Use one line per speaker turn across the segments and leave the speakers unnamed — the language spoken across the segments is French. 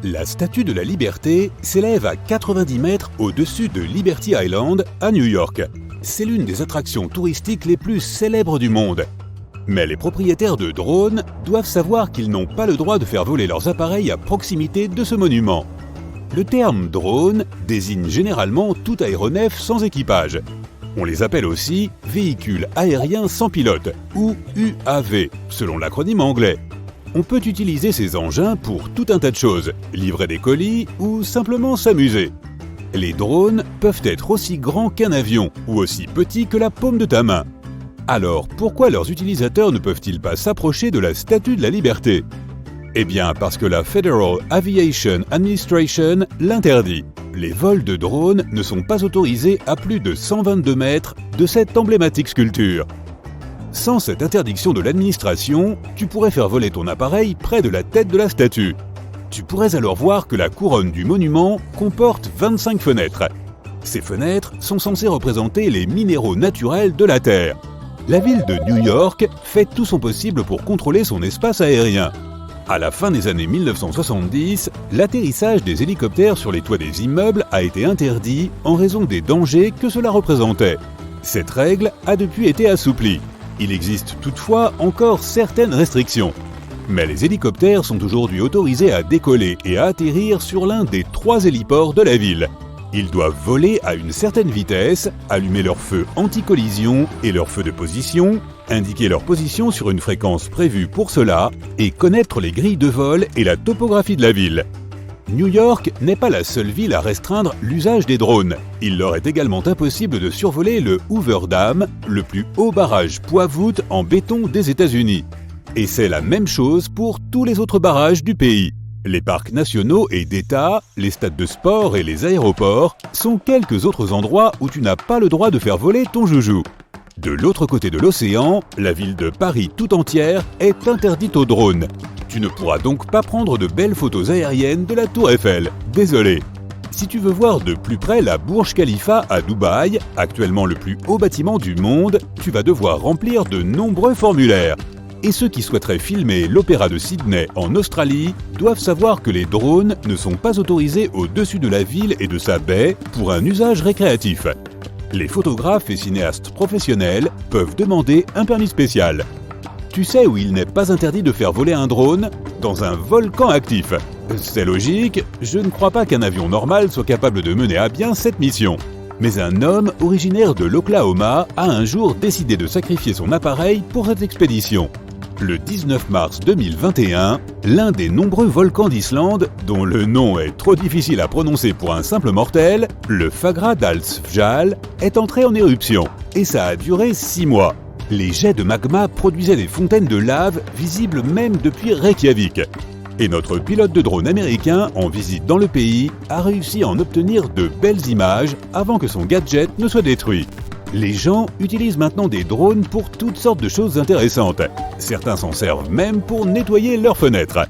La Statue de la Liberté s'élève à 90 mètres au-dessus de Liberty Island à New York. C'est l'une des attractions touristiques les plus célèbres du monde. Mais les propriétaires de drones doivent savoir qu'ils n'ont pas le droit de faire voler leurs appareils à proximité de ce monument. Le terme drone désigne généralement tout aéronef sans équipage. On les appelle aussi véhicules aériens sans pilote ou UAV, selon l'acronyme anglais. On peut utiliser ces engins pour tout un tas de choses, livrer des colis ou simplement s'amuser. Les drones peuvent être aussi grands qu'un avion ou aussi petits que la paume de ta main. Alors pourquoi leurs utilisateurs ne peuvent-ils pas s'approcher de la Statue de la Liberté ? Eh bien parce que la Federal Aviation Administration l'interdit. Les vols de drones ne sont pas autorisés à plus de 122 mètres de cette emblématique sculpture. Sans cette interdiction de l'administration, tu pourrais faire voler ton appareil près de la tête de la statue. Tu pourrais alors voir que la couronne du monument comporte 25 fenêtres. Ces fenêtres sont censées représenter les minéraux naturels de la Terre. La ville de New York fait tout son possible pour contrôler son espace aérien. À la fin des années 1970, l'atterrissage des hélicoptères sur les toits des immeubles a été interdit en raison des dangers que cela représentait. Cette règle a depuis été assouplie. Il existe toutefois encore certaines restrictions. Mais les hélicoptères sont aujourd'hui autorisés à décoller et à atterrir sur l'un des 3 héliports de la ville. Ils doivent voler à une certaine vitesse, allumer leur feu anti-collision et leur feu de position, indiquer leur position sur une fréquence prévue pour cela et connaître les grilles de vol et la topographie de la ville. New York n'est pas la seule ville à restreindre l'usage des drones. Il leur est également impossible de survoler le Hoover Dam, le plus haut barrage poids-voûte en béton des États-Unis. Et c'est la même chose pour tous les autres barrages du pays. Les parcs nationaux et d'État, les stades de sport et les aéroports sont quelques autres endroits où tu n'as pas le droit de faire voler ton joujou. De l'autre côté de l'océan, la ville de Paris tout entière est interdite aux drones. Tu ne pourras donc pas prendre de belles photos aériennes de la Tour Eiffel. Désolé. Si tu veux voir de plus près la Burj Khalifa à Dubaï, actuellement le plus haut bâtiment du monde, tu vas devoir remplir de nombreux formulaires. Et ceux qui souhaiteraient filmer l'Opéra de Sydney en Australie doivent savoir que les drones ne sont pas autorisés au-dessus de la ville et de sa baie pour un usage récréatif. Les photographes et cinéastes professionnels peuvent demander un permis spécial. Tu sais où il n'est pas interdit de faire voler un drone ? Dans un volcan actif. C'est logique, je ne crois pas qu'un avion normal soit capable de mener à bien cette mission. Mais un homme originaire de l'Oklahoma a un jour décidé de sacrifier son appareil pour cette expédition. Le 19 mars 2021, l'un des nombreux volcans d'Islande, dont le nom est trop difficile à prononcer pour un simple mortel, le Fagradalsfjall, est entré en éruption. Et ça a duré 6 mois. Les jets de magma produisaient des fontaines de lave visibles même depuis Reykjavik. Et notre pilote de drone américain, en visite dans le pays, a réussi à en obtenir de belles images avant que son gadget ne soit détruit. Les gens utilisent maintenant des drones pour toutes sortes de choses intéressantes. Certains s'en servent même pour nettoyer leurs fenêtres.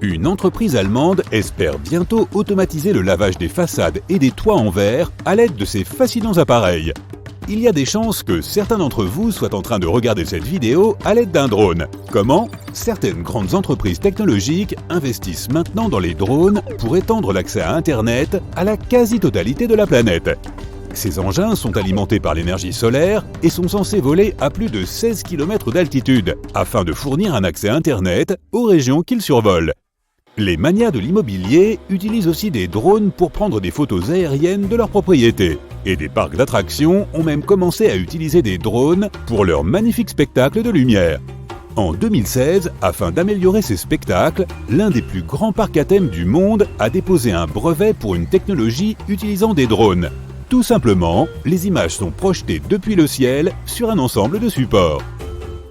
Une entreprise allemande espère bientôt automatiser le lavage des façades et des toits en verre à l'aide de ces fascinants appareils. Il y a des chances que certains d'entre vous soient en train de regarder cette vidéo à l'aide d'un drone. Comment ? Certaines grandes entreprises technologiques investissent maintenant dans les drones pour étendre l'accès à Internet à la quasi-totalité de la planète. Ces engins sont alimentés par l'énergie solaire et sont censés voler à plus de 16 km d'altitude afin de fournir un accès Internet aux régions qu'ils survolent. Les manias de l'immobilier utilisent aussi des drones pour prendre des photos aériennes de leurs propriétés. Et des parcs d'attractions ont même commencé à utiliser des drones pour leurs magnifiques spectacles de lumière. En 2016, afin d'améliorer ces spectacles, l'un des plus grands parcs à thème du monde a déposé un brevet pour une technologie utilisant des drones. Tout simplement, les images sont projetées depuis le ciel sur un ensemble de supports.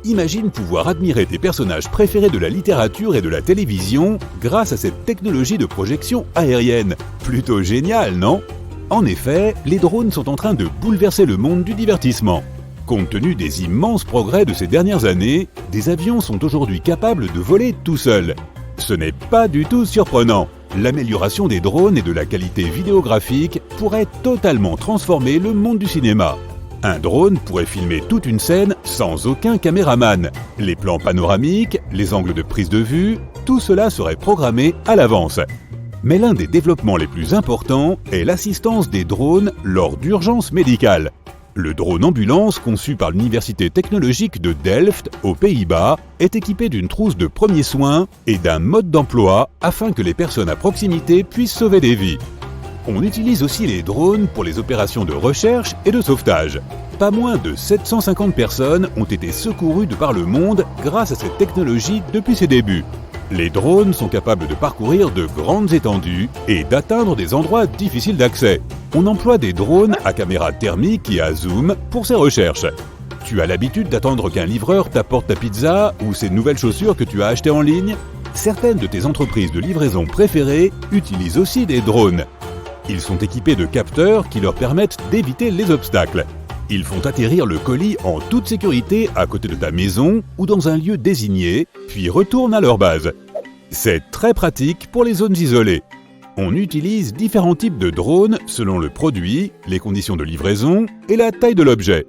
Imagine pouvoir admirer tes personnages préférés de la littérature et de la télévision grâce à cette technologie de projection aérienne. Plutôt génial, non ? En effet, les drones sont en train de bouleverser le monde du divertissement. Compte tenu des immenses progrès de ces dernières années, des avions sont aujourd'hui capables de voler tout seuls. Ce n'est pas du tout surprenant. L'amélioration des drones et de la qualité vidéographique pourrait totalement transformer le monde du cinéma. Un drone pourrait filmer toute une scène sans aucun caméraman. Les plans panoramiques, les angles de prise de vue, tout cela serait programmé à l'avance. Mais l'un des développements les plus importants est l'assistance des drones lors d'urgences médicales. Le drone ambulance, conçu par l'Université technologique de Delft, aux Pays-Bas, est équipé d'une trousse de premiers soins et d'un mode d'emploi afin que les personnes à proximité puissent sauver des vies. On utilise aussi les drones pour les opérations de recherche et de sauvetage. Pas moins de 750 personnes ont été secourues de par le monde grâce à cette technologie depuis ses débuts. Les drones sont capables de parcourir de grandes étendues et d'atteindre des endroits difficiles d'accès. On emploie des drones à caméra thermique et à zoom pour ces recherches. Tu as l'habitude d'attendre qu'un livreur t'apporte ta pizza ou ces nouvelles chaussures que tu as achetées en ligne? Certaines de tes entreprises de livraison préférées utilisent aussi des drones. Ils sont équipés de capteurs qui leur permettent d'éviter les obstacles. Ils font atterrir le colis en toute sécurité à côté de ta maison ou dans un lieu désigné, puis retournent à leur base. C'est très pratique pour les zones isolées. On utilise différents types de drones selon le produit, les conditions de livraison et la taille de l'objet.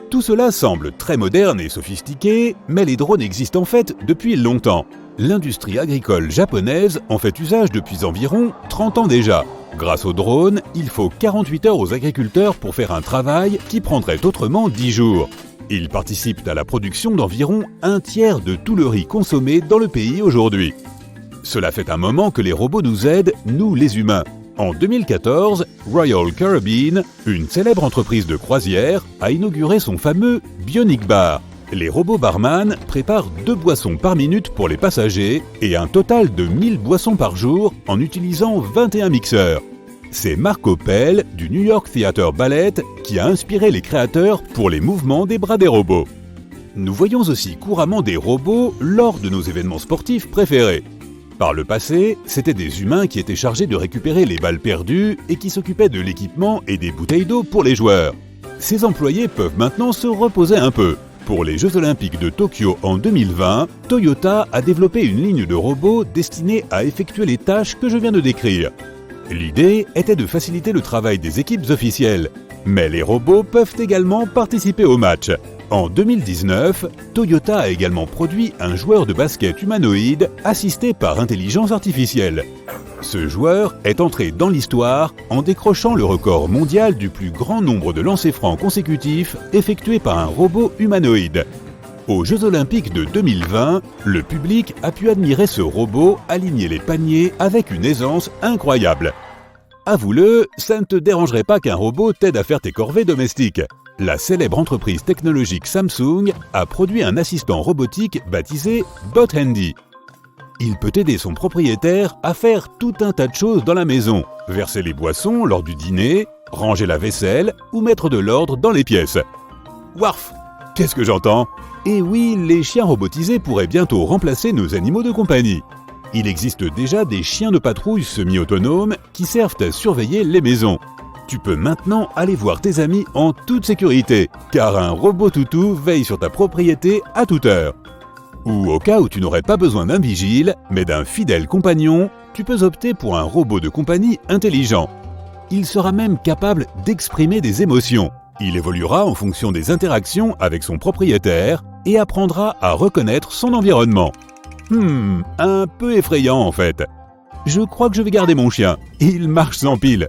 Tout cela semble très moderne et sophistiqué, mais les drones existent en fait depuis longtemps. L'industrie agricole japonaise en fait usage depuis environ 30 ans déjà. Grâce aux drones, il faut 48 heures aux agriculteurs pour faire un travail qui prendrait autrement 10 jours. Ils participent à la production d'environ un tiers de tout le riz consommé dans le pays aujourd'hui. Cela fait un moment que les robots nous aident, nous les humains. En 2014, Royal Caribbean, une célèbre entreprise de croisière, a inauguré son fameux Bionic Bar. Les robots barman préparent 2 boissons par minute pour les passagers et un total de 1000 boissons par jour en utilisant 21 mixeurs. C'est Mark Opel du New York Theatre Ballet qui a inspiré les créateurs pour les mouvements des bras des robots. Nous voyons aussi couramment des robots lors de nos événements sportifs préférés. Par le passé, c'étaient des humains qui étaient chargés de récupérer les balles perdues et qui s'occupaient de l'équipement et des bouteilles d'eau pour les joueurs. Ces employés peuvent maintenant se reposer un peu. Pour les Jeux Olympiques de Tokyo en 2020, Toyota a développé une ligne de robots destinée à effectuer les tâches que je viens de décrire. L'idée était de faciliter le travail des équipes officielles, mais les robots peuvent également participer au match. En 2019, Toyota a également produit un joueur de basket humanoïde assisté par intelligence artificielle. Ce joueur est entré dans l'histoire en décrochant le record mondial du plus grand nombre de lancers francs consécutifs effectués par un robot humanoïde. Aux Jeux Olympiques de 2020, le public a pu admirer ce robot aligner les paniers avec une aisance incroyable. Avoue-le, ça ne te dérangerait pas qu'un robot t'aide à faire tes corvées domestiques. La célèbre entreprise technologique Samsung a produit un assistant robotique baptisé Bot Handy. Il peut aider son propriétaire à faire tout un tas de choses dans la maison, verser les boissons lors du dîner, ranger la vaisselle ou mettre de l'ordre dans les pièces. Warf! Qu'est-ce que j'entends? Et oui, les chiens robotisés pourraient bientôt remplacer nos animaux de compagnie. Il existe déjà des chiens de patrouille semi-autonomes qui servent à surveiller les maisons. Tu peux maintenant aller voir tes amis en toute sécurité, car un robot toutou veille sur ta propriété à toute heure. Ou au cas où tu n'aurais pas besoin d'un vigile, mais d'un fidèle compagnon, tu peux opter pour un robot de compagnie intelligent. Il sera même capable d'exprimer des émotions. Il évoluera en fonction des interactions avec son propriétaire et apprendra à reconnaître son environnement. Un peu effrayant en fait. Je crois que je vais garder mon chien. Il marche sans pile.